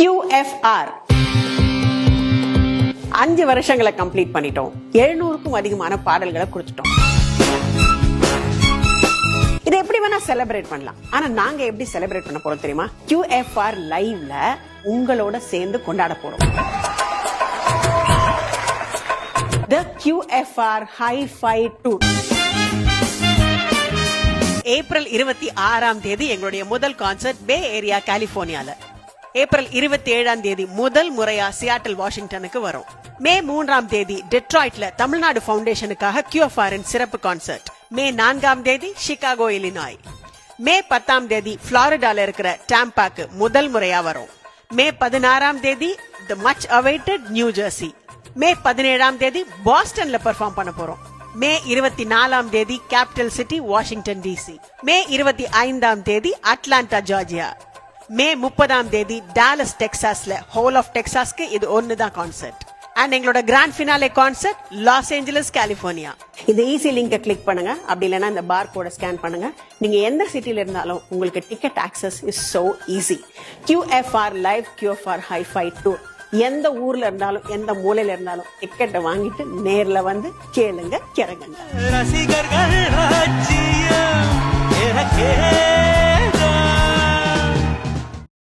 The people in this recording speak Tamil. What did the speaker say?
QFR 5 வருஷங்களை கம்ப்ளீட் பண்ணிட்டோம். 700க்கும் அதிகமான பாடல்களை கொடுத்துட்டோம். இதை எப்படி வேணா செலிப்ரேட் பண்ணலாம். ஆனா நாங்க எப்படி செலிப்ரேட் பண்ண போறோம் தெரியுமா? QFR லைவ்ல உங்களோட சேர்ந்து கொண்டாட போறோம். The QFR Hi-Fi Tour. April 26ஆம் தேதி எங்களுடைய முதல் கான்சர்ட் பே ஏரியா கலிபோர்னியால. ஏப்ரல் 27ஆம் தேதி முதல் முறையா சியாட்டில் வாஷிங்டனுக்கு வரும். மே 3ஆம் தேதி டெட்ராய்ட்ல தமிழ்நாடு ஃபவுண்டேஷனுக்காக QFR இன் சிறப்பு கான்சர்ட். மே 4ஆம் தேதி சிகாகோ இல்லினாய். மே 10ஆம் தேதி புளோரிடால இருக்கிற டாம்பாக்கு முதல் முறையா வரும். மே 16ஆம் தேதி the much awaited New Jersey. May 17ஆம் தேதி பாஸ்டன்ல பெர்ஃபார்ம் பண்ண போறோம். மே 24ஆம் தேதி capital city Washington DC. May 25ஆம் தேதி அட்லாண்டா ஜார்ஜியா. மே 30ஆம் தேதி டாலஸ் டெக்சாஸ்ல ஹோல் ஆஃப் டெக்சாஸ்க்கு இது ஒண்ணுதான் கான்சர்ட். அண்ட் எங்களோட grand finale concert Los Angeles California. இந்த ஈஸி லிங்கை கிளிக் பண்ணுங்க. அப்படி இல்லைன்னா இந்த பார் கோட ஸ்கேன் பண்ணுங்க. நீங்க எந்த சிட்டில இருந்தாலும் உங்களுக்கு ticket access is so easy. QFR live QFR Hi-Fi tour. எந்த ஊர்ல இருந்தாலும் எந்த மூலையில இருந்தாலும் டிக்கெட்டை வாங்கிட்டு நேர்ல வந்து கேளுங்க, கிறங்குங்க. ரசிகர்கள்